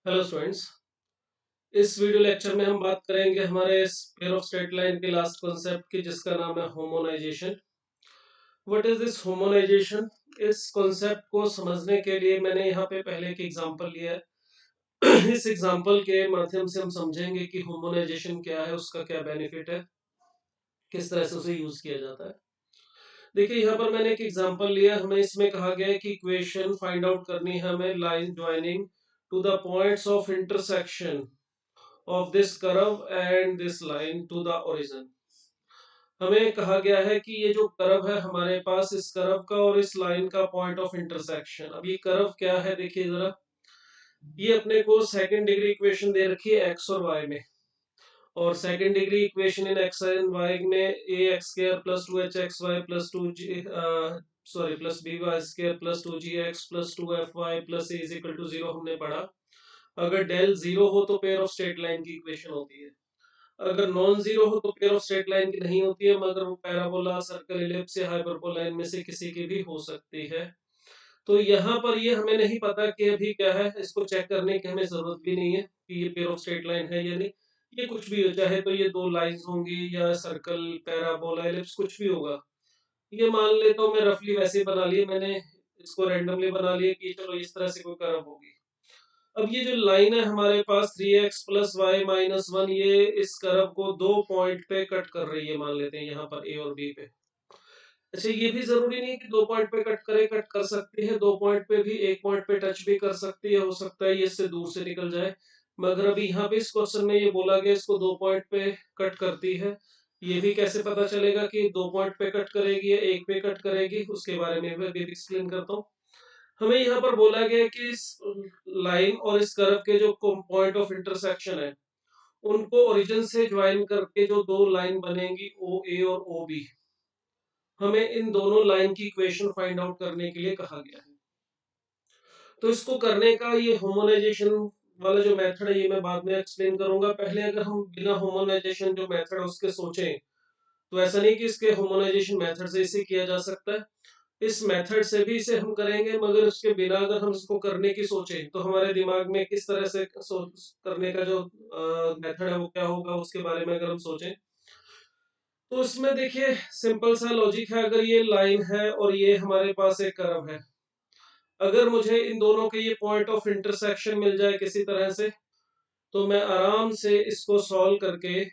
Hello students. इस video lecture में हम बात करेंगे हमारे पेयर ऑफ स्ट्रेट लाइन के लास्ट कॉन्सेप्ट की, जिसका नाम है homogenization. What is this homogenization? इस कॉन्सेप्ट को समझने के लिए मैंने यहाँ पे पहले एक एग्जांपल लिया है। इस एग्जांपल के माध्यम से हम समझेंगे कि होमोनाइजेशन क्या है, उसका क्या बेनिफिट है, किस तरह से उसे यूज किया जाता है। देखिए, यहाँ पर मैंने एक एग्जांपल लिया। हमें इसमें कहा गया है कि इक्वेशन फाइंड आउट करनी है हमें line joining two the points of intersection of this curve and this line to the origin। हमें कहा गया है कि ये जो कर्व है हमारे पास, इस कर्व का और इस लाइन का पॉइंट ऑफ इंटरसेक्शन। अब ये कर्व क्या है, देखिए जरा। ये अपने को सेकंड डिग्री इक्वेशन दे रखी है एक्स और वाई में, और second degree equation in X and Y में A X square plus two H X Y plus two G plus B Y square plus two G X plus two F Y plus A is equal to zero हमने पढ़ा। अगर del zero हो तो pair of straight line की equation होती है। अगर non zero हो तो पेयर ऑफ स्ट्रेट लाइन की नहीं होती है, मगर वो पैराबोला, सर्कल, इलिप्स या हाइपरबोला इनमें से किसी की भी हो सकती है। तो यहाँ पर ये हमें नहीं पता कि अभी क्या है, इसको चेक करने की हमें जरूरत भी नहीं है कि ये पेयर ऑफ स्ट्रेट लाइन है या नहीं। ये कुछ भी हो, चाहे तो ये दो लाइंस होंगी या सर्कल, पैराबोला, इलिप्स, कुछ भी होगा। ये मान लेता हूँ मैं, रफली वैसे ही बना लिए मैंने, इसको रैंडमली बना लिया कि चलो इस तरह से कोई कर्व होगी। अब ये जो लाइन है हमारे पास 3x plus y minus one, ये इस कर्व को दो पॉइंट पे कट कर रही है, मान लेते हैं यहाँ पर ए और बी पे। अच्छा, ये भी जरूरी नहीं कि दो पॉइंट पे कट करे, कट कर सकती है दो पॉइंट पे भी, एक पॉइंट पे टच भी कर सकती है, हो सकता है ये इससे दूर से निकल जाए। मगर अभी यहाँ पे इस क्वेश्चन में ये बोला गया इसको दो पॉइंट पे कट करती है। ये भी कैसे पता चलेगा कि दो पॉइंट पे कट करेगी या एक पे कट करेगी, उसके बारे में मैं भी एक्सप्लेन करता हूँ। हमें यहाँ पर बोला गया है कि इस लाइन और इस कर्व के जो पॉइंट ऑफ इंटरसेक्शन है, उनको ओरिजिन से ज्वाइन करके जो दो लाइन बनेंगी ओ ए और ओ बी, हमें इन दोनों लाइन की इक्वेशन फाइंड आउट करने के लिए कहा गया है। तो इसको करने का ये होमोनाइजेशन वाला जो मेथड है, ये मैं बाद में एक्सप्लेन करूंगा। पहले अगर हम बिना होमोनाइजेशन जो मेथड है उसके सोचें, तो ऐसा नहीं कि इसके होमोनाइजेशन मेथड से इसे किया जा सकता है। इस मेथड से भी इसे हम करेंगे, मगर उसके बिना अगर हम इसको करने की सोचें तो हमारे दिमाग में किस तरह से करने का जो मेथड है वो क्या होगा, उसके बारे में अगर हम सोचें तो इसमें देखिए सिंपल सा लॉजिक है। अगर ये लाइन है और ये हमारे पास एक कर्व है, अगर मुझे इन दोनों के ये पॉइंट ऑफ इंटरसेक्शन मिल जाए किसी तरह से, तो मैं आराम से इसको सॉल्व करके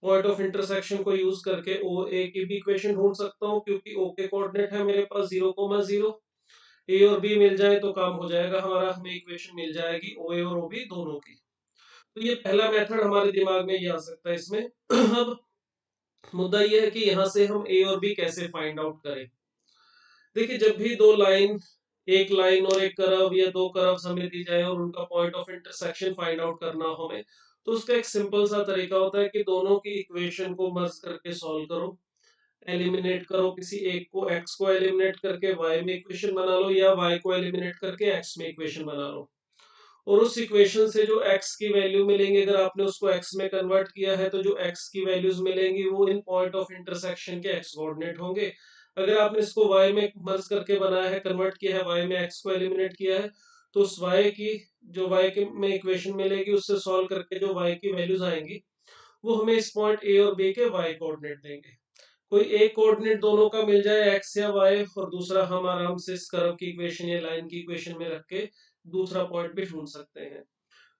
पॉइंट ऑफ इंटरसेक्शन को यूज करके ओ ए की भी इक्वेशन ढूंढ सकता हूँ, क्योंकि ओ के कोऑर्डिनेट है मेरे पास 0,0। ए और बी मिल जाए तो काम हो जाएगा हमारा, हमें इक्वेशन मिल जाएगी ओ ए और ओ बी दोनों की। तो ये पहला मेथड हमारे दिमाग में ये आ सकता है इसमें। अब मुद्दा ये है कि यहाँ से हम ए और बी कैसे फाइंड आउट करें। देखिए, जब भी दो लाइन, एक लाइन और एक कर्व या दो कर्व्स हमें दी जाए और उनका point of intersection find out करना हो हमें, तो उसका एक सिंपल सा तरीका होता है कि दोनों की इक्वेशन को मर्ज करके सॉल्व करो, एलिमिनेट करो। किसी एक को, x को एलिमिनेट करके y में इक्वेशन बना लो, या y को एलिमिनेट करके x में इक्वेशन बना लो। और उस इक्वेशन से जो x की वैल्यू मिलेंगी, अगर आपने उसको x में कन्वर्ट किया है तो जो x की वैल्यूज मिलेंगी वो इन पॉइंट ऑफ इंटरसेक्शन के x कोऑर्डिनेट होंगे। अगर आपने इसको y में मर्ज करके बनाया है, कन्वर्ट किया है, y में x को एलिमिनेट किया है, तो उस y की जो y के में इक्वेशन मिलेगी उससे सॉल्व करके जो y की वैल्यूज आएंगी वो हमें इस पॉइंट a और b के y कोऑर्डिनेट देंगे। कोई एक कोऑर्डिनेट दोनों का मिल जाए, x या y, और दूसरा हम आराम से इस कर्व की इक्वेशन या लाइन की इक्वेशन में रख के दूसरा पॉइंट भी ढूंढ सकते हैं।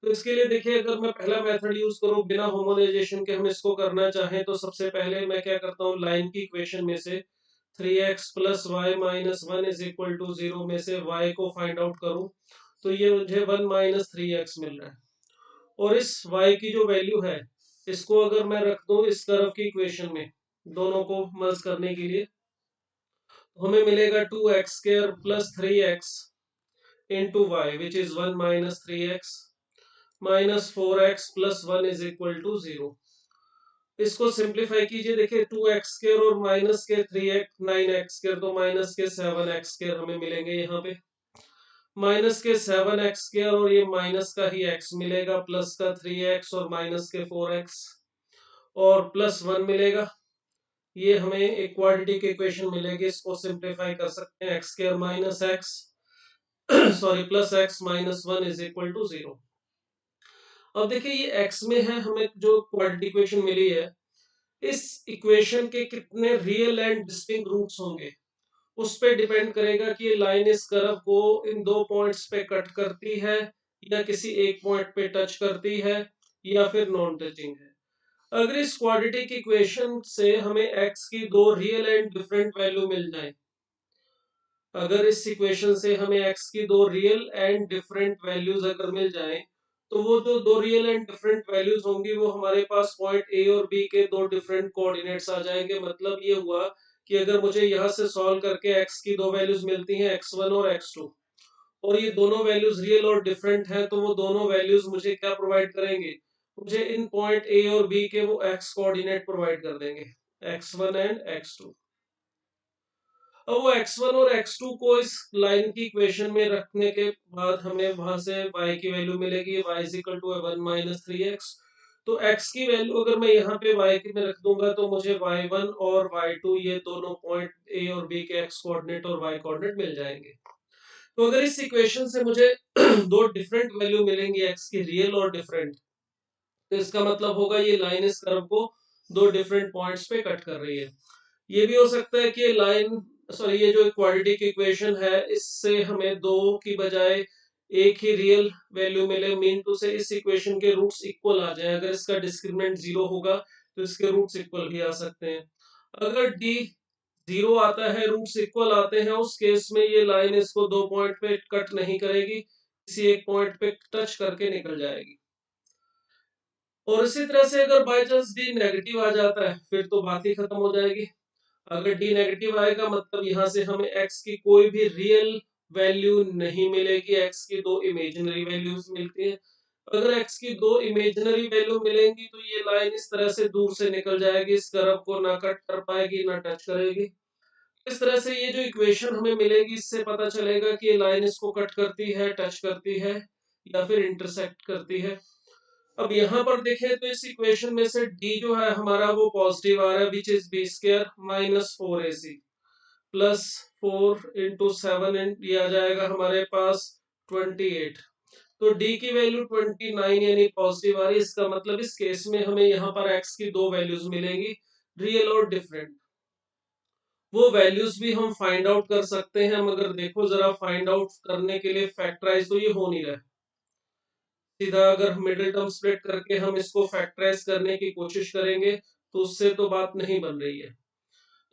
तो इसके लिए देखिए, अगर मैं पहला मेथड यूज करूं बिना होमोनाइजेशन के, हम इसको करना चाहें तो सबसे पहले मैं क्या करता हूं, लाइन की इक्वेशन में से 3x plus y minus one is equal to zero में से y को फाइंड आउट करूं, तो ये मुझे 1 माइनस थ्री एक्स मिल रहा है। और इस y की जो वैल्यू है, इसको अगर मैं रख दूं इस कर्व की इक्वेशन में, दोनों को मर्ज करने के लिए, तो हमें मिलेगा 2x square plus 3x into y which is 1 minus three x minus 4x plus one is equal to zero. इसको सिंप्लीफाई कीजिए, देखिए 2x स्क्वायर और माइनस के 3x 9x स्क्वायर, तो माइनस के 7x स्क्वायर हमें मिलेंगे यहाँ पे। माइनस के 7x स्क्वायर और ये माइनस का ही x मिलेगा, प्लस का 3x और माइनस के 4x और प्लस वन मिलेगा। ये हमें एक क्वाड्रेटिक इक्वेशन मिलेगी, इसको सिंप्लीफाई कर सकते हैं, x square minus x sorry plus x minus one is equal to zero. अब देखिए ये x में है, हमें जो क्वाड्रेटिक इक्वेशन मिली है, इस इक्वेशन के कितने रियल एंड डिस्टिंक्ट रूट्स होंगे उस पे डिपेंड करेगा कि ये लाइन इस कर्व को इन दो पॉइंट्स पे कट करती है या किसी एक पॉइंट पे टच करती है या फिर नॉन टचिंग है। अगर इस क्वाड्रेटिक इक्वेशन से हमें x की दो रियल एंड डिफरेंट वैल्यू मिल जाए, अगर इस इक्वेशन से हमें x की दो रियल एंड डिफरेंट वैल्यूज अगर मिल जाएं, तो वो जो दो रियल एंड डिफरेंट वैल्यूज होंगी वो हमारे पास पॉइंट ए और बी के दो डिफरेंट कोऑर्डिनेट्स आ जाएंगे। मतलब ये हुआ कि अगर मुझे यहाँ से सॉल्व करके x की दो वैल्यूज मिलती हैं x1 और x2, और ये दोनों वैल्यूज रियल और डिफरेंट हैं, तो वो दोनों वैल्यूज मुझे क्या प्रोवाइड करेंगे, मुझे इन पॉइंट ए और बी के वो x कोऑर्डिनेट प्रोवाइड कर देंगे, x1 एंड x2। अब वो x1 और x2 को इस लाइन की इक्वेशन में रखने के बाद हमें वहां से y की वैल्यू मिलेगी, y is equal to 1 - 3x। तो x की वैल्यू अगर मैं यहाँ पे y के में रख दूंगा तो मुझे y1 और y2 ये दोनों पॉइंट a और b के x कोऑर्डिनेट और y कोऑर्डिनेट मिल जाएंगे। तो अगर इस इक्वेशन से मुझे दो डिफरेंट वैल्यू मिलेंगी x की, रियल और डिफरेंट, तो इसका मतलब होगा ये लाइन इस कर्व को दो डिफरेंट पॉइंट्स पे कट कर रही है। ये भी हो सकता है कि लाइन, सॉरी, ये जो क्वाड्रेटिक इक्वेशन है इससे हमें दो की बजाय एक ही रियल वैल्यू मिले, मीन टू से इस इक्वेशन के रूट्स इक्वल आ जाए। अगर इसका डिस्क्रिमिनेंट 0 होगा तो इसके रूट्स इक्वल भी आ सकते हैं। अगर डी 0 आता है, रूट्स इक्वल आते हैं, उस केस में ये लाइन इसको दो पॉइंट पे कट नहीं करेगी, किसी एक पॉइंट पे टच करके निकल जाएगी। और इसी तरह से अगर बाई चांस डी नेगेटिव आ जाता है फिर तो बात ही खत्म हो जाएगी। अगर डी नेगेटिव आएगा मतलब यहाँ से हमें x की कोई भी रियल वैल्यू नहीं मिलेगी, x की दो इमेजिनरी वैल्यूज मिलती है। अगर x की दो इमेजिनरी वैल्यू मिलेंगी तो ये लाइन इस तरह से दूर से निकल जाएगी, इस कर्व को ना कट कर पाएगी ना टच करेगी। इस तरह से ये जो इक्वेशन हमें मिलेगी इससे पता चलेगा कि ये लाइन इसको कट करती है, टच करती है या फिर इंटरसेक्ट करती है। अब यहाँ पर देखें तो इस इक्वेशन में से d जो है हमारा वो पॉजिटिव आ रहा है, which is b square -4ac plus 4 × 7 ये आ जाएगा हमारे पास 28। तो d की वैल्यू 29 यानी पॉजिटिव आ रही है। इसका मतलब इस केस में हमें यहाँ पर x की दो वैल्यूज मिलेंगी, रियल और डिफरेंट। वो वैल्यूज भी हम फाइंड आउट कर सकते हैं, मगर देखो जरा फाइंड आउट करने के लिए फैक्टराइज तो ये हो नहीं रहा है। सीधा अगर मिडिल टर्म स्प्लिट करके हम इसको फैक्टराइज करने की कोशिश करेंगे तो उससे तो बात नहीं बन रही है।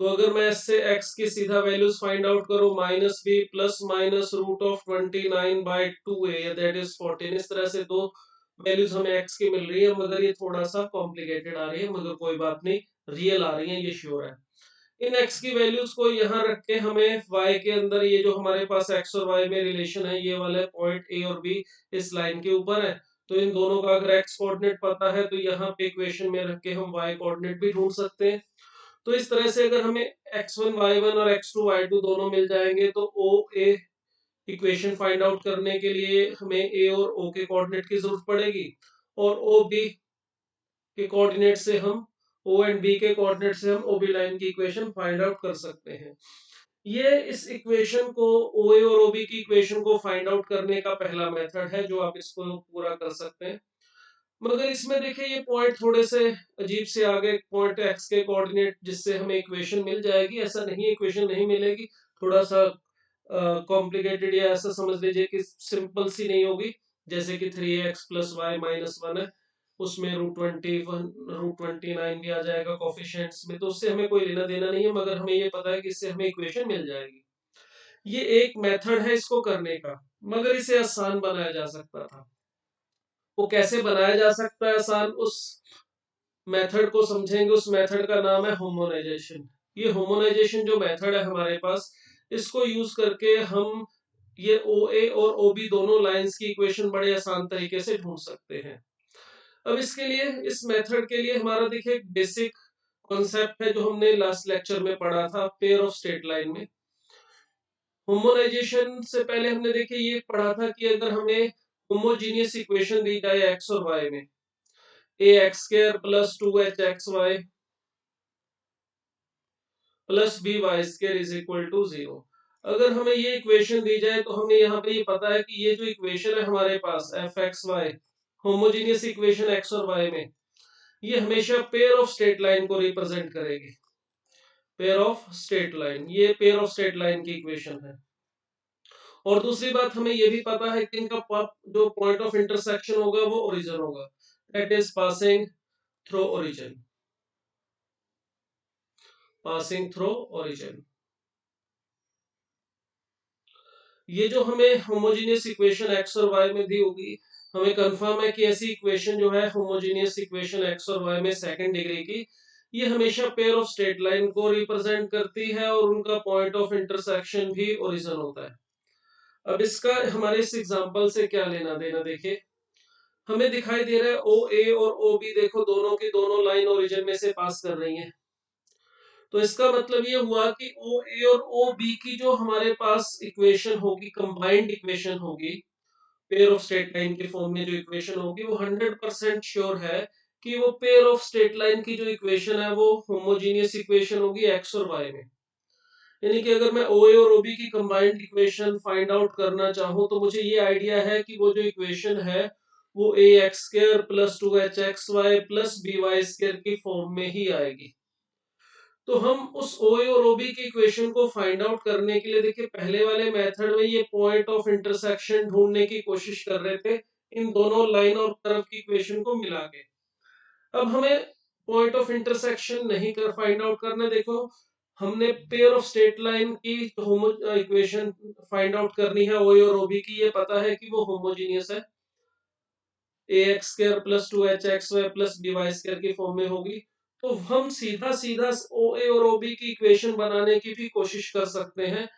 तो अगर मैं इससे x की सीधा वैल्यूज फाइंड आउट करूं, -b plus minus √29/2a that is 14, इस तरह से दो वैल्यूज हमें x की मिल रही है, मगर ये थोड़ा सा कॉम्प्लिकेटेड आ रही है, मगर कोई बात नहीं, रियल आ रही है, ये श्योर है। इन x की वैल्यूज को यहाँ रख के हमें y के अंदर ये जो हमारे पास x और y में रिलेशन है, ये वाले पॉइंट a और b इस लाइन के ऊपर है, तो इन दोनों का अगर x कोऑर्डिनेट पता है तो यहाँ पे इक्वेशन में रख के हम y कोऑर्डिनेट भी ढूंढ सकते हैं। तो इस तरह से अगर हमें x1 y1 और x2 y2 दोनों मिल जाएंगे तो ओ ए इक्वेशन फाइंड आउट करने के लिए हमें a और o के कोऑर्डिनेट की जरूरत पड़ेगी, और ओ बी के कोऑर्डिनेट से हम ओ एंड बी के कोऑर्डिनेट से हम ओबी लाइन की इक्वेशन फाइंड आउट कर सकते हैं। ये इस इक्वेशन को, ओ ए और ओबी की इक्वेशन को फाइंड आउट करने का पहला मेथड है जो आप इसको पूरा कर सकते हैं। मगर इसमें देखिए ये पॉइंट थोड़े से अजीब से आगे, पॉइंट एक्स के कोऑर्डिनेट जिससे हमें इक्वेशन मिल जाएगी, ऐसा नहीं इक्वेशन नहीं मिलेगी, थोड़ा सा कॉम्प्लिकेटेड, या ऐसा समझ लीजिए कि सिंपल सी नहीं होगी। जैसे कि 3x + y - 1 है, उसमें √29 भी आ जाएगा कोफिशिएंट्स में, तो उससे हमें कोई लेना देना नहीं है, मगर हमें ये पता है कि इससे हमें इक्वेशन मिल जाएगी। ये एक मेथड है इसको करने का, मगर इसे आसान बनाया जा सकता था। वो कैसे बनाया जा सकता है आसान, उस मेथड को समझेंगे। उस मेथड का नाम है होमोनाइजेशन। ये होमोनाइजेशन जो मेथड है हमारे पास, इसको यूज करके हम ये ओ ए और ओ बी दोनों लाइंस की इक्वेशन बड़े आसान तरीके से ढूंढ सकते हैं। अब इसके लिए, इस मेथड के लिए हमारा देखिए एक बेसिक कॉन्सेप्ट है जो हमने लास्ट लेक्चर में पढ़ा था, पेयर ऑफ स्ट्रेट लाइन में। होमोनाइजेशन से पहले हमने देखिए ये पढ़ा था कि अगर हमें होमोजीनियस इक्वेशन दी जाए एक्स और वाई में, ax² + 2hxy + by² = 0, अगर हमें ये इक्वेशन दी जाए तो हमें यहाँ पे ये पता है कि ये जो इक्वेशन है हमारे पास fxy होमोजीनियस इक्वेशन एक्स और वाई में ये हमेशा पेयर ऑफ स्ट्रेट लाइन को रिप्रेजेंट करेगी। पेयर ऑफ स्ट्रेट लाइन, ये पेयर ऑफ स्ट्रेट लाइन की इक्वेशन है। और दूसरी बात हमें ये भी पता है कि इनका जो पॉइंट ऑफ इंटरसेक्शन होगा वो ओरिजिन होगा, that is passing through origin, passing through origin. ये जो हमें होमोजेनियस इक्वेशन एक्स और वाई में दी होगी, हमें कंफर्म है कि ऐसी इक्वेशन जो है होमोजेनियस इक्वेशन एक्स और वाई में सेकंड डिग्री की, ये हमेशा पेयर ऑफ स्ट्रेट लाइन को रिप्रेजेंट करती है और उनका पॉइंट ऑफ इंटरसेक्शन भी ओरिजिन होता है। अब इसका हमारे इस एग्जांपल से क्या लेना देना, देखिए हमें दिखाई दे रहा है ओ ए और ओ बी, देखो दोनों की दोनों लाइन ओरिजिन में से पास कर रही हैं। तो इसका मतलब ये हुआ कि ओ ए और ओ बी की जो हमारे पास इक्वेशन होगी, कंबाइंड इक्वेशन होगी, पेयर ऑफ स्ट्रेट लाइन के फॉर्म में जो इक्वेशन होगी, वो 100% श्योर है कि वो पेयर ऑफ स्ट्रेट लाइन की जो इक्वेशन है वो होमोजीनियस इक्वेशन होगी एक्स और वाई में। यानी कि अगर मैं ओ ए और ओ बी की कंबाइंड इक्वेशन फाइंड आउट करना चाहूँ तो मुझे ये आइडिया है कि वो जो इक्वेशन है वो A X square plus 2h xy plus B Y square की फॉर्म में ही आएगी। तो हम उस ओ ए और ओ बी की इक्वेशन को फाइंड आउट करने के लिए, देखिए पहले वाले मेथड में ये पॉइंट ऑफ इंटरसेक्शन ढूंढने की कोशिश कर रहे थे इन दोनों लाइन और कर्व की इक्वेशन को मिला के। अब हमें पॉइंट ऑफ इंटरसेक्शन नहीं कर फाइंड आउट करना, देखो हमने पेयर ऑफ स्ट्रेट लाइन की होमो इक्वेशन फाइंड आउट करनी है ओ ए और ओ बी की, ये पता है कि वो होमोजीनियस है, A X square plus 2h xy plus B Y square की फॉर्म में होगी। तो हम सीधा सीधा ओ ए और ओ बी की इक्वेशन बनाने की भी कोशिश कर सकते हैं।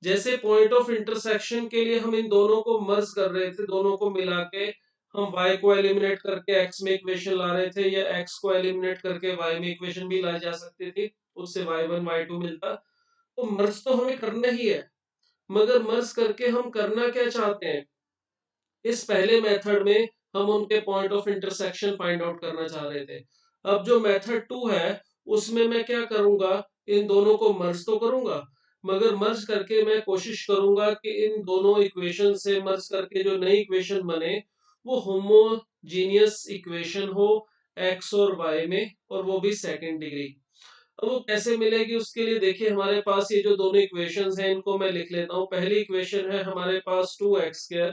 जैसे पॉइंट ऑफ इंटरसेक्शन के लिए हम इन दोनों को मर्ज कर रहे थे, दोनों को मिला के हम y को एलिमिनेट करके x में इक्वेशन ला रहे थे, या x को एलिमिनेट करके y में इक्वेशन भी लाई जा सकती थी, उससे y1 y2 मिलता। तो मर्ज तो हमें करना ही है, मगर मर्ज करके हम करना क्या चाहते हैं, इस पहले मेथड में हम उनके point of intersection find out करना चाह रहे थे। अब जो मेथड 2 है उसमें मैं क्या करूंगा, इन दोनों को मर्ज तो करूंगा, मगर मर्ज करके मैं कोशिश करूंगा कि इन दोनों इक्वेशन से मर्ज करके जो नई इक्वेशन बने वो होमोजीनियस इक्वेशन हो एक्स और वाई में, और वो भी सेकंड डिग्री। अब वो कैसे मिलेगी उसके लिए देखिए हमारे पास ये जो दोनों इक्वेशंस हैं इनको मैं लिख लेता हूँ। पहली इक्वेशन है हमारे पास 2x²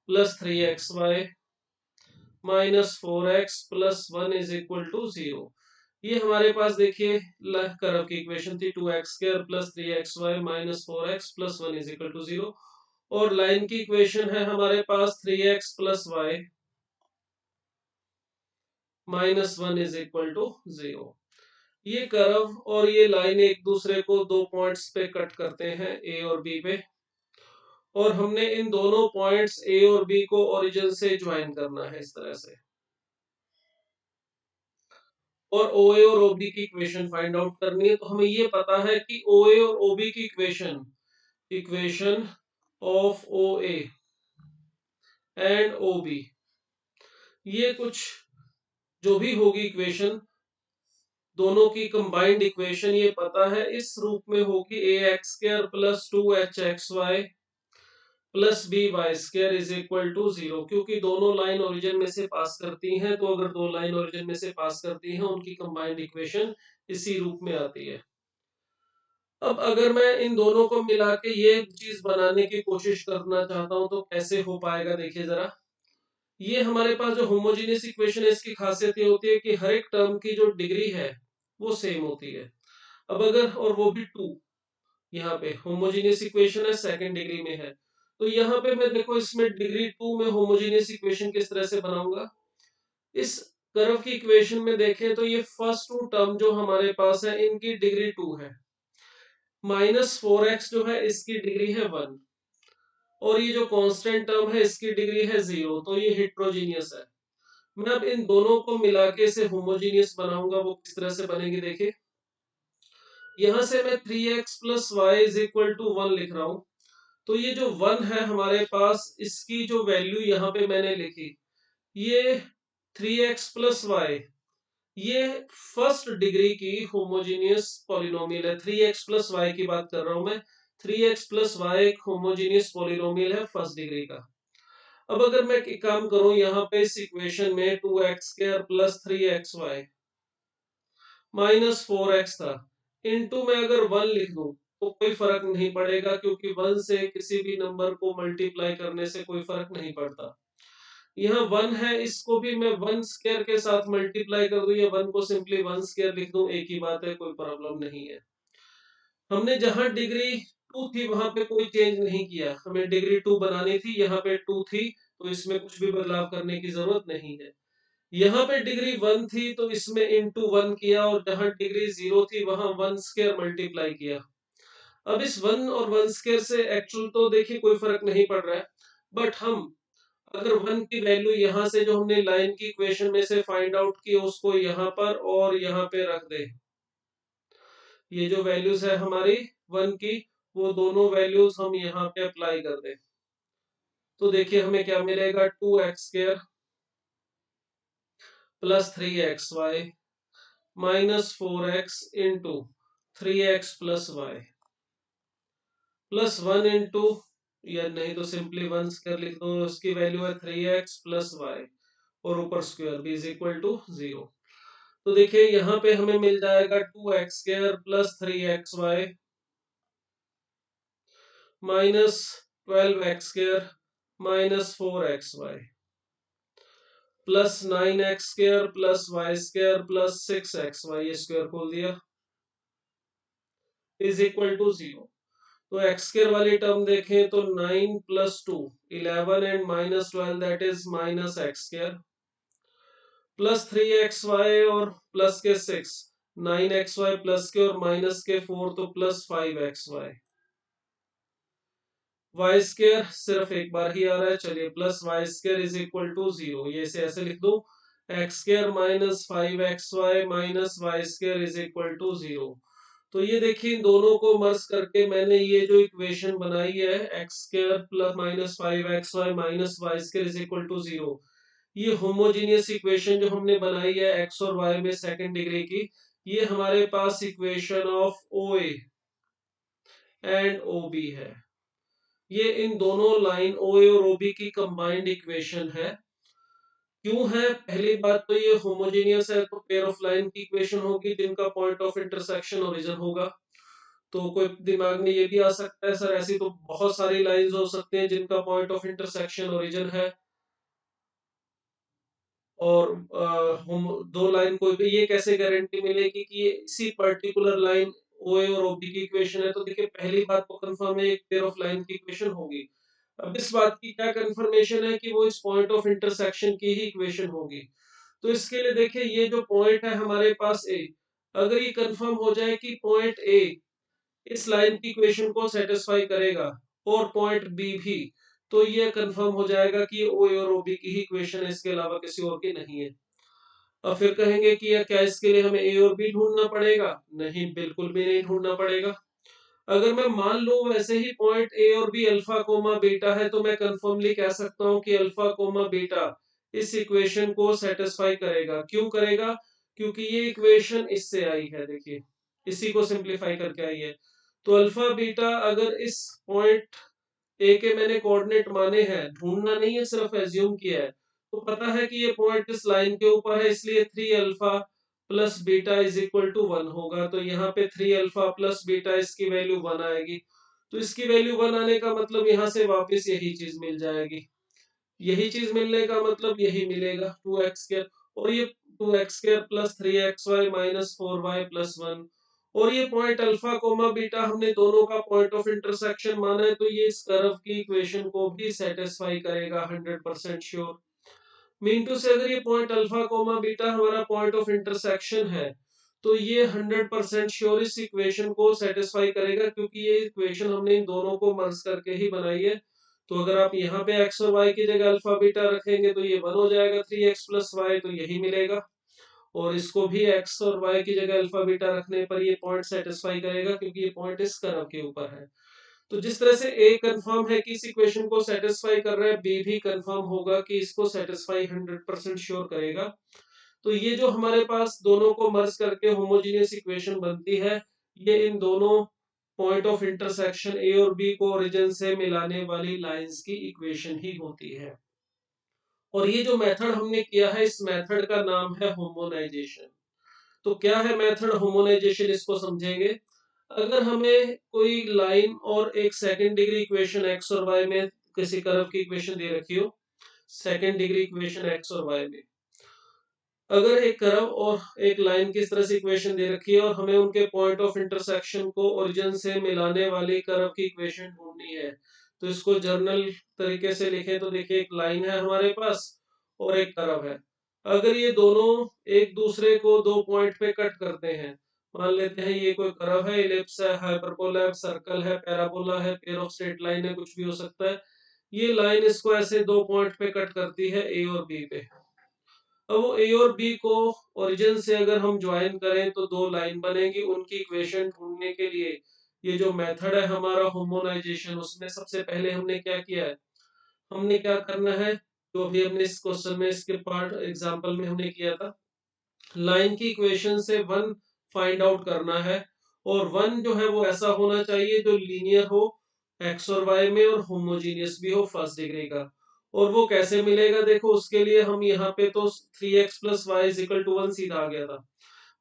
plus 3xy minus 4x plus 1 is equal to 0। ये हमारे पास देखिए कर्व की इक्वेशन थी 2x² plus 3xy minus 4x plus 1 is equal to 0। और लाइन की इक्वेशन है हमारे पास 3x plus y minus 1 is equal to 0। ये कर्व और ये लाइन एक दूसरे को दो पॉइंट्स पे कट करते हैं, ए और बी पे, और हमने इन दोनों पॉइंट्स ए और बी को ओरिजिन से ज्वाइन करना है इस तरह से। और ओ ए और ओ बी की इक्वेशन फाइंड आउट करनी है, तो हमें ये पता है कि ओ ए और ओ बी की equation, equation of O A and O B, ये कुछ जो भी होगी इक्वेशन दोनों की कंबाइंड इक्वेशन, ये पता है इस रूप में होगी, A X square plus 2h xy plus B Y square is equal to 0। क्योंकि दोनों लाइन ओरिजिन में से पास करती हैं, तो अगर दो लाइन ओरिजिन में से पास करती हैं उनकी कंबाइंड इक्वेशन इसी रूप में आती है। अब अगर मैं इन दोनों को मिला के ये चीज बनाने की कोशिश करना चाहता हूं तो कैसे हो पाएगा, देखिए जरा। ये हमारे पास जो होमोजेनियस इक्वेशन है इसकी खासियत ये होती है कि हर एक टर्म की जो डिग्री है वो सेम होती है। अब अगर, और वो भी 2, यहाँ पे होमोजेनियस इक्वेशन है सेकंड डिग्री में है, तो यहाँ पे मैं देखो इसमें डिग्री 2 में होमोजेनियस इक्वेशन किस तरह से बनाऊंगा। इस कर्व की इक्वेशन में देखें तो ये फर्स्ट 2 टर्म जो हमारे पास है इनकी डिग्री 2 है, माइनस 4x जो है इसकी डिग्री है 1, और ये जो कांस्टेंट टर्म है इसकी डिग्री है 0, तो ये हेट्रोजीनियस है। मैं अब इन दोनों को मिला के इसे होमोजीनियस बनाऊंगा, वो किस तरह से बनेगी देखिए। यहां से मैं 3x plus y is equal to 1 लिख रहा हूं, तो ये जो 1 है हमारे पास, इसकी जो वैल्यू यहाँ पे मैंने लिखी, ये 3x प्लस वाई, ये फर्स्ट डिग्री की होमोजेनियस पॉलिनोमियल है। 3x प्लस वाई की बात कर रहा हूं मैं, 3x प्लस वाई एक होमोजेनियस पॉलिनोमियल है फर्स्ट डिग्री का। अब अगर मैं एक काम करूं यहाँ पे इस इक्वेशन में 2x² plus 3xy minus 4x था, इनटू में अगर 1 लिख दूं तो कोई फर्क नहीं पड़ेगा, क्योंकि 1 से किसी भी नंबर को मल्टीप्लाई करने से कोई फर्क नहीं पड़ता। यहाँ 1 है, इसको भी मैं 1 स्क्वायर के साथ मल्टीप्लाई कर दूं या 1 को सिंपली 1 स्क्वायर लिख दूं, एक ही बात है, कोई प्रॉब्लम नहीं है। हमने जहां डिग्री 2 थी वहां पे कोई चेंज नहीं किया, हमें डिग्री 2 बनानी थी, यहाँ पे 2 थी तो इसमें कुछ भी बदलाव करने की जरूरत नहीं है। यहाँ पे डिग्री 1 थी तो इसमें इंटू 1 किया, और जहां डिग्री 0 थी वहां 1 स्क्वायर मल्टीप्लाई किया। अब इस 1 और 1 स्क्वायर से एक्चुअल तो देखिए कोई फर्क नहीं पड़ रहा है, बट हम अगर 1 की वैल्यू यहाँ से जो हमने लाइन की इक्वेशन में से फाइंड आउट की उसको यहाँ पर और यहाँ पे रख दे, ये जो वैल्यूज है हमारी 1 की, वो दोनों वैल्यूज हम यहाँ पे अप्लाई कर दें, तो देखिए हमें क्या मिलेगा, 2x² plus 3xy minus 4x into 3x plus y plus 1 into, या नहीं तो सिंपली 1 स्क्वायर लिख दो, उसकी वैल्यू है 3x प्लस वाई और ऊपर square b is equal to 0। तो देखिए यहाँ पे हमें मिल जाएगा 2x² plus 3xy minus 12x² minus 4xy plus 9x² plus y² plus 6xy, ये स्क्वायर खोल दिया, इज इक्वल टू 0। तो x² वाली टर्म देखें तो 9 plus 2 11 and minus 12 that is minus x² plus 3xy और प्लस के 6 9xy प्लस के और माइनस के 4 तो प्लस 5xy y² सिर्फ एक बार ही आ रहा है, चलिए plus y² is equal to 0, ये इसे ऐसे लिख दो, x² minus 5xy minus y² is equal to 0। तो ये देखिए इन दोनों को मर्ज करके मैंने ये जो इक्वेशन बनाई है x² plus minus 5xy minus y² is equal to 0, ये होमोजेनियस इक्वेशन जो हमने बनाई है x और y में सेकंड डिग्री की, ये हमारे पास equation of OA and OB है। ये इन दोनों लाइन OA और OB की कंबाइंड इक्वेशन है। क्यों है, पहली बात तो ये होमोजेनियस है तो पेयर ऑफ लाइन की इक्वेशन होगी जिनका पॉइंट ऑफ इंटरसेक्शन ओरिजिन होगा। तो कोई दिमाग में ये भी आ सकता है सर ऐसी तो बहुत सारी लाइंस हो सकते हैं जिनका पॉइंट ऑफ इंटरसेक्शन ओरिजिन है, और हम दो लाइन कोई भी, ये कैसे गारंटी मिलेगी कि ये इसी पर्टिकुलर लाइन OA और OB की इक्वेशन है। तो देखिए पहली बात तो कंफर्म है एक पेयर ऑफ लाइन की इक्वेशन होगी। अब इस बात की क्या कंफर्मेशन है कि वो इस पॉइंट ऑफ इंटरसेक्शन की ही इक्वेशन होगी। तो इसके लिए देखिए ये जो पॉइंट है हमारे पास A, अगर ये कंफर्म हो जाए कि पॉइंट A इस लाइन की इक्वेशन को सेटिस्फाई करेगा और पॉइंट बी भी, तो ये कंफर्म हो जाएगा कि ये ओ और ओबी की ही इक्वेशन है, इसके अलावा किसी और की नहीं है। अब फिर कहेंगे कि या क्या इसके लिए हमें ए और बी ढूंढना पड़ेगा? नहीं, बिल्कुल भी नहीं ढूंढना पड़ेगा। अगर मैं मान लूं वैसे ही पॉइंट ए और बी अल्फा कोमा बीटा है, तो मैं कंफर्मली कह सकता हूं कि अल्फा कोमा बीटा इस इक्वेशन को सेटिस्फाई करेगा। क्यों करेगा? क्योंकि ये इक्वेशन इससे आई है, देखिए इसी को सिंप्लीफाई करके आई है। तो अल्फा बीटा अगर इस पॉइंट ए के मैंने कोऑर्डिनेट माने हैं, ढूंढना नहीं है सिर्फ एज्यूम किया है, तो पता है कि ये पॉइंट इस लाइन के ऊपर है, इसलिए 3 alpha plus beta is equal to 1 होगा। तो यहाँ पे 3 अल्फा प्लस बीटा इसकी वैल्यू 1 आएगी, तो इसकी वैल्यू 1 आने का मतलब यहाँ से वापस यही चीज मिल जाएगी। यही चीज मिलने का मतलब यही मिलेगा 2x² और ये 2x² plus 3xy minus 4y plus 1, और ये पॉइंट अल्फा कोमा बीटा हमने दोनों का पॉइंट ऑफ इंटरसेक्शन माना है, तो ये इस कर्व की इक्वेशन को भी सेटिस्फाई करेगा 100% श्योर। मीन टू से अगर ये पॉइंट अल्फा कोमा बीटा हमारा पॉइंट ऑफ इंटरसेक्शन है, तो ये 100% श्योर इस इक्वेशन को सेटिस्फाई करेगा, क्योंकि ये इक्वेशन हमने इन दोनों को मर्ज करके ही बनाई है। तो अगर आप यहाँ पे x और y की जगह अल्फा बीटा रखेंगे तो ये 1 हो जाएगा, 3x प्लस वाई, तो यही मिलेगा। और इसको भी x और y की जगह अल्फा बीटा रखने पर ये पॉइंट सेटिस्फाई करेगा, क्योंकि ये पॉइंट इस कर्व के ऊपर है। तो जिस तरह से A कंफर्म है कि इस इक्वेशन को सेटिस्फाई कर रहा है, B भी कंफर्म होगा कि इसको सेटिस्फाई 100% श्योर करेगा। तो ये जो हमारे पास दोनों को मर्ज करके होमोजेनियस इक्वेशन बनती है, ये इन दोनों पॉइंट ऑफ इंटरसेक्शन ए और बी को ओरिजिन से मिलाने वाली लाइंस की इक्वेशन ही होती है। और ये जो मेथड हमने किया है, इस मेथड का नाम है होमोनाइजेशन। तो क्या है मेथड होमोनाइजेशन, इसको समझेंगे। अगर हमें कोई लाइन और एक सेकंड डिग्री इक्वेशन एक्स और वाई में किसी कर्व की इक्वेशन दे रखी हो, सेकंड डिग्री इक्वेशन एक्स और वाई में अगर एक कर्व और एक लाइन की इस तरह से इक्वेशन दे रखी है और हमें उनके पॉइंट ऑफ इंटरसेक्शन को ओरिजिन से मिलाने वाली कर्व की इक्वेशन ढूंढनी है, तो इसको जर्नल तरीके से लिखें तो देखिए एक लाइन है हमारे पास और एक कर्व है। अगर ये दोनों एक दूसरे को दो पॉइंट पे कट करते हैं, मान लेते हैं ये कोई कर्व है, इलिप्स है, हाइपरबोला है, सर्कल है, पैराबोला है, पेयर ऑफ स्ट्रेट लाइन है, कुछ भी हो सकता है। ये लाइन इसको ऐसे दो पॉइंट पे कट करती है, ए और बी पे। अब वो ए और बी को ओरिजिन से अगर हम ज्वाइन करें तो दो लाइन बनेगी। उनकी इक्वेशन ढूंढने के लिए ये जो मेथड है हमारा होमोनाइजेशन, उसमें सबसे पहले हमने क्या किया है, हमने क्या करना है, जो अभी हमने इस क्वेश्चन में इसके पार्ट एग्जांपल में हमने किया था, लाइन की इक्वेशन से वन फाइंड आउट करना है। और वन जो है वो ऐसा होना चाहिए जो लीनियर हो एक्स और वाई में और होमोजीनियस भी हो फर्स्ट डिग्री का। और वो कैसे मिलेगा, देखो उसके लिए हम यहाँ पे तो 3x plus y is equal to 1 सीधा आ गया था।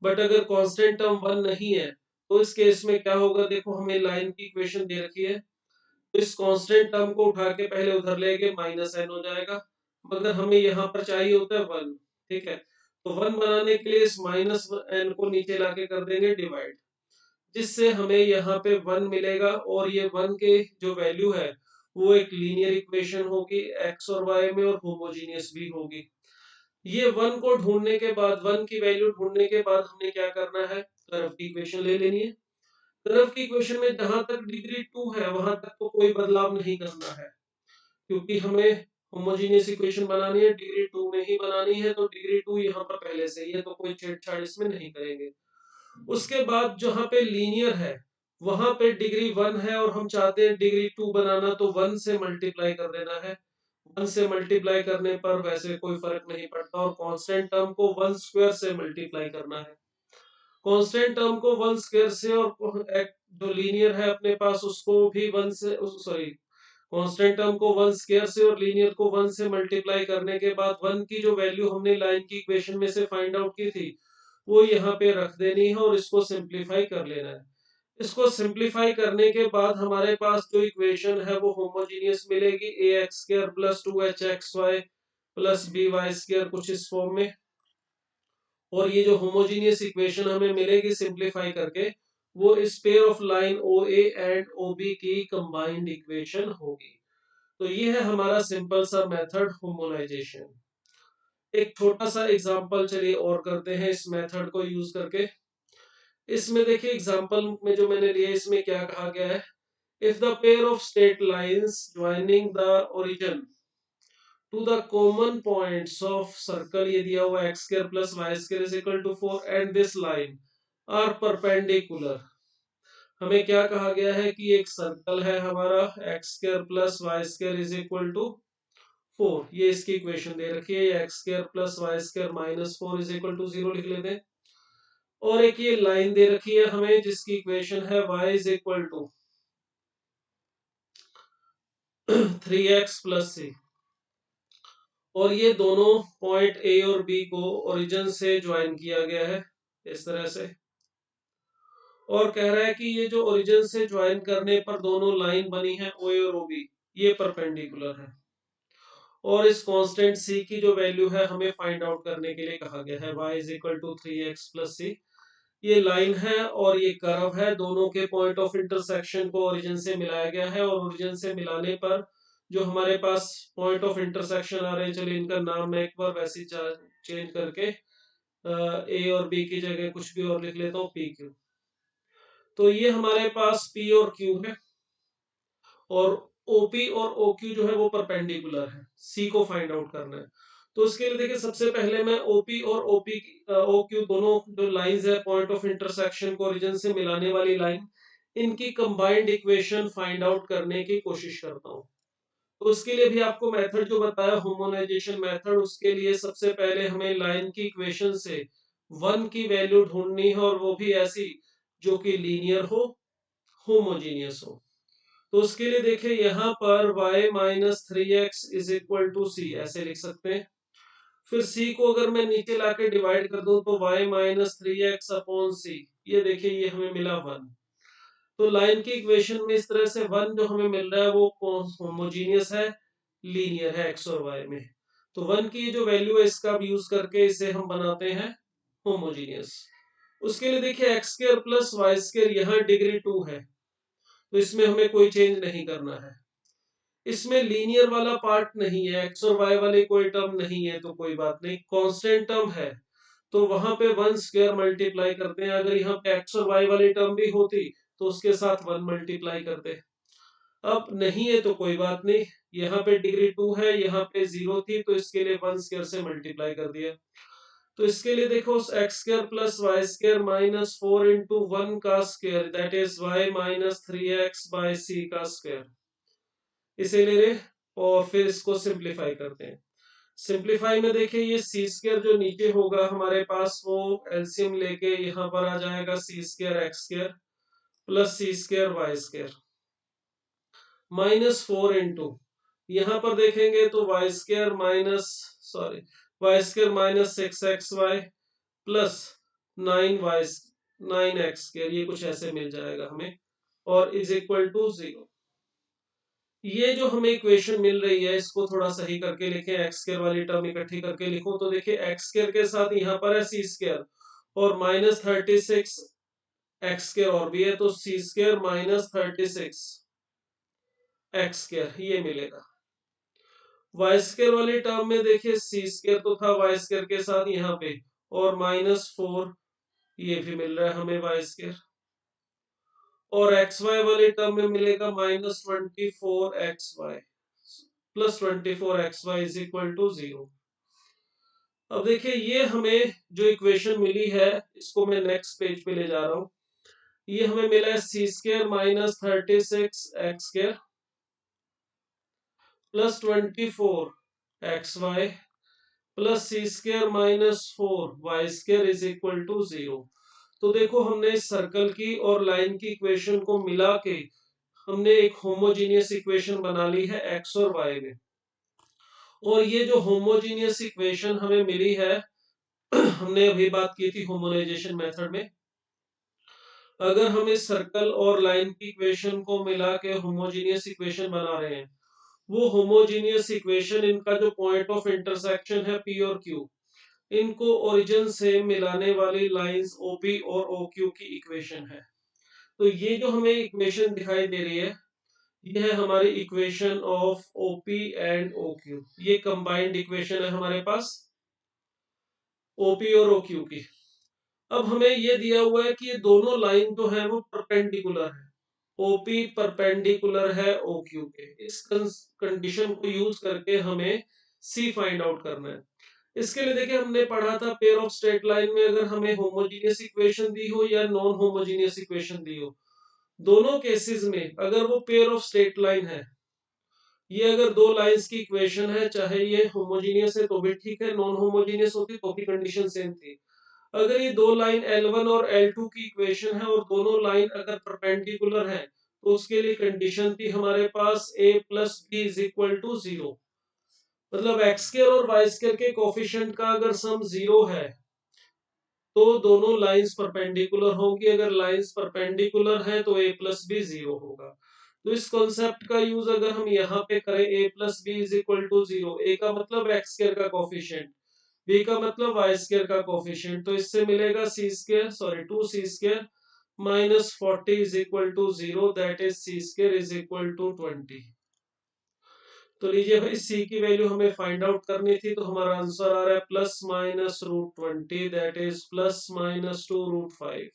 बट अगर कांस्टेंट टर्म 1 नहीं है तो इस केस में क्या होगा, देखो हमें लाइन की इक्वेशन दे रखी है, तो इस कांस्टेंट टर्म को उठा के पहले उधर लेके माइनस एन हो जाएगा, मगर हमें यहाँ पर चाहिए होता है 1। ठीक है, तो 1 बनाने के लिए इस माइनस एन को नीचे लाके कर देंगे डिवाइड, जिससे हमें यहाँ पे 1 मिलेगा। और ये 1 के जो वैल्यू है वो एक लीनियर इक्वेशन होगी एक्स और वाई में और होमोजीनियस भी होगी। ये 1 को ढूंढने के बाद, 1 की वैल्यू ढूंढने के बाद हमने क्या करना है, कर्व की इक्वेशन ले लेनी है। कर्व की इक्वेशन में जहां तक डिग्री 2 है वहां तक तो कोई बदलाव नहीं करना है, क्योंकि हमें होमोजीनियस इक्वेशन बनानी है, डिग्री 2 में ही बनानी है, तो डिग्री 2 यहाँ पर पहले से ही है, तो कोई छेड़छाड़ इसमें नहीं करेंगे। उसके बाद जहां पे लीनियर है वहां पे डिग्री 1 है और हम चाहते हैं डिग्री 2 बनाना, तो 1 से मल्टीप्लाई कर देना है। 1 से मल्टीप्लाई करने पर वैसे कोई फर्क नहीं पड़ता, और कांस्टेंट टर्म को 1 स्क्वायर से मल्टीप्लाई करना है। कांस्टेंट टर्म को 1 स्क्वायर से, और जो लीनियर है अपने पास उसको भी 1 से, सॉरी, कांस्टेंट टर्म को 1 स्क्वायर से और लीनियर को 1 से मल्टीप्लाई करने के बाद 1 की जो वैल्यू हमने लाइन की इक्वेशन में से फाइंड आउट की थी वो यहाँ पे रख देनी है और इसको सिंप्लीफाई कर लेना है। इसको सिंप्लीफाई करने के बाद हमारे पास जो इक्वेशन है वो होमोजीनियस मिलेगी, A X square plus 2h(x(y) plus by square, कुछ इस फॉर्म में। और ये जो होमोजीनियस इक्वेशन हमें मिलेगी सिंप्लीफाई करके, वो इस pair of line O A and O B की कंबाइंड इक्वेशन होगी। तो ये है हमारा सिंपल सा मेथड होमोनाइजेशन। एक छोटा सा एग्जांपल चलिए और करते हैं इस मेथड को यूज करके। इसमें देखिए एग्जांपल में जो मैंने लिया इसमें क्या कहा गया है, if the pair of straight lines joining the origin to the common points of circle, ये दिया हुआ x square plus Y square is equal to 4 and this line are perpendicular. हमें क्या कहा गया है कि एक सर्कल है हमारा x square plus Y square is equal to 4, ये इसकी इक्वेशन दे रखी है, x square plus Y square minus 4 is equal to 0 लिख लेते हैं। और एक ये लाइन दे रखी है हमें जिसकी इक्वेशन है y is equal to 3x plus C, और ये दोनों पॉइंट ए और बी को ओरिजिन से ज्वाइन किया गया है इस तरह से। और कह रहा है कि ये जो ओरिजिन से ज्वाइन करने पर दोनों लाइन बनी है ओ ए और ओ बी, ये परपेंडिकुलर है। और इस कांस्टेंट c की जो वैल्यू है हमें फाइंड आउट करने के लिए कहा गया है, y is equal to 3x plus C. ये लाइन है और ये कर्व है, दोनों के पॉइंट ऑफ इंटरसेक्शन को ओरिजिन से मिलाया गया है, और ओरिजिन से मिलाने पर जो हमारे पास पॉइंट ऑफ इंटरसेक्शन आ रहे हैं, चलिए इनका नाम मैं एक बार वैसे चेंज करके ए और बी की जगह कुछ भी और लिख लेता हूँ, पी क्यू। तो ये हमारे पास पी और क्यू है, और ओपी और ओक्यू जो है वो परपेंडिकुलर है, सी को फाइंड आउट करना है। तो उसके लिए देखिए सबसे पहले मैं ओपी और ओपी ओक्यू दोनों जो लाइंस है पॉइंट ऑफ इंटरसेक्शन को ओरिजिन से मिलाने वाली लाइन, इनकी कंबाइंड इक्वेशन फाइंड आउट करने की कोशिश करता हूँ। तो उसके लिए भी आपको मेथड जो बताया होमोनाइजेशन मेथड, उसके लिए सबसे पहले हमें लाइन की इक्वेशन से 1 की वैल्यू ढूंढनी है, और वो भी ऐसी जो कि लीनियर हो, होमोजीनियस हो। तो उसके लिए देखिए यहाँ पर y minus three X is equal to C ऐसे लिख सकते हैं। फिर c को अगर मैं नीचे लाके डिवाइड कर दूं तो y minus three X upon C, ये देखिए ये हमें मिला 1। तो लाइन की इक्वेशन में इस तरह से 1 जो हमें मिल रहा है वो होमोजीनियस है, लीनियर है x और y में। तो 1 की जो वैल्यू है इसका भी यूज करके इसे हम बनाते हैं होमोजीनियस। उसके लिए देखिए x square plus Y square, यहाँ डिग्री 2 है तो इसमें हमें कोई चेंज नहीं करना है। इसमें लीनियर वाला पार्ट नहीं है, एक्स और वाई वाले कोई टर्म नहीं है तो कोई बात नहीं, कांस्टेंट टर्म है तो वहां पे 1 स्क्वायर मल्टीप्लाई करते हैं। अगर यहाँ पे एक्स और वाई वाली टर्म भी होती तो उसके साथ 1 मल्टीप्लाई करते। अब नहीं है तो कोई बात नहीं, यहाँ पे डिग्री 2 है, यहाँ पे 0 थी तो इसके लिए 1 स्क्वायर से मल्टीप्लाई कर दिया। तो इसके लिए देखो X square plus Y square minus 4 into 1 का square that is Y minus three X by C का स्क्वायर, इसे ले रहे और फिर इसको सिंप्लीफाई करते हैं। सिंप्लीफाई में देखिए ये सी स्क्वायर जो नीचे होगा हमारे पास वो एलसीएम लेके यहाँ पर आ जाएगा C square X square plus C square Y square minus 4 into, यहाँ पर देखेंगे तो Y square minus sorry Y square minus 6xy plus 9y 9x square, ये कुछ ऐसे मिल जाएगा हमें और इज इक्वल टू 0। ये जो हमें इक्वेशन मिल रही है इसको थोड़ा सही करके लिखें, एक्स स्क्वायर वाली टर्म इकट्ठी करके लिखो तो देखिए एक्स स्क्वायर के साथ यहाँ पर है सी स्क्वायर और माइनस 36 एक्स स्क्वायर और भी है तो सी स्क्वायर माइनस 36 एक्स स्क्वायर ये मिलेगा। वाई स्क्वायर वाली टर्म में देखिए सी स्क्वायर तो था वाई स्क्वायर के साथ यहाँ पे और माइनस 4 ये भी मिल रहा है हमें वाई स्क्वायर और एक्स वाई वाली टर्म में मिलेगा minus 24xy plus 24xy is equal to 0। अब देखिए ये हमें जो इक्वेशन मिली है इसको मैं नेक्स्ट पेज पे ले जा रहा हूँ। ये हमें मिला है C square minus 36 X square plus 24xy plus C square minus 4y square is equal to 0। तो देखो हमने इस सर्कल की और लाइन की इक्वेशन को मिला के हमने एक होमोजीनियस इक्वेशन बना ली है x और y में। और ये जो होमोजीनियस इक्वेशन हमें मिली है हमने अभी बात की थी होमोनाइजेशन मेथड में, अगर हम इस सर्कल और लाइन की इक्वेशन को मिला के होमोजीनियस इक्वेशन बना रहे हैं, वो होमोजीनियस इक्वेशन इनका जो पॉइंट ऑफ इंटरसेक्शन है P और Q, इनको ओरिजिन से मिलाने वाली लाइंस OP और OQ की इक्वेशन है। तो ये जो हमें इक्वेशन दिखाई दे रही है ये है हमारी equation of OP and OQ, ये कंबाइंड इक्वेशन है हमारे पास OP और OQ की। अब हमें ये दिया हुआ है कि ये दोनों लाइन जो है वो परपेंडिकुलर है, OP परपेंडिकुलर है OQ के। इस कंडीशन को यूज करके हमें C फाइंड आउट करना है। इसके लिए देखिए हमने पढ़ा था पेयर ऑफ स्ट्रेट लाइन में अगर हमें होमोजीनियस इक्वेशन दी हो या नॉन होमोजीनियस इक्वेशन दी हो, दोनों केसेस में अगर वो पेयर ऑफ स्ट्रेट लाइन है, ये अगर दो लाइंस की इक्वेशन है चाहे ये होमोजीनियस है तो भी ठीक है, नॉन होमोजीनियस होती तो भी कंडीशन सेम थी। अगर ये दो लाइन L1 और L2 की इक्वेशन है और दोनों लाइन अगर परपेंडिकुलर है तो उसके लिए कंडीशन थी हमारे पास a plus b is equal to 0। मतलब एक्स स्क्वायर और वाई स्क्वायर के कोफिशिएंट का अगर सम 0 है तो दोनों लाइंस परपेंडिकुलर होंगी, अगर लाइंस परपेंडिकुलर है तो a प्लस बी 0 होगा। तो इस कॉन्सेप्ट का यूज अगर हम यहाँ पे करें a plus b is equal to 0, a का मतलब एक्स स्क्वायर का कोफिशिएंट, b का मतलब वाई स्क्वायर का कोफिशिएंट, तो इससे मिलेगा C square sorry 2c² minus 40 is equal to 0 that is C square is equal to 20। तो लीजिए भाई c की वैल्यू हमें फाइंड आउट करनी थी तो हमारा आंसर आ रहा है plus minus root 20 that is plus minus 2 root 5।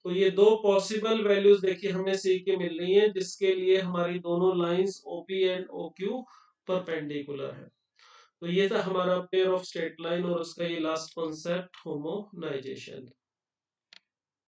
तो ये दो पॉसिबल वैल्यूज देखिए हमें c की मिल रही है जिसके लिए हमारी दोनों lines OP and OQ perpendicular है। तो ये था हमारा पेयर ऑफ स्ट्रेट लाइन और उसका ये लास्ट कॉन्सेप्ट होमोनाइजेशन।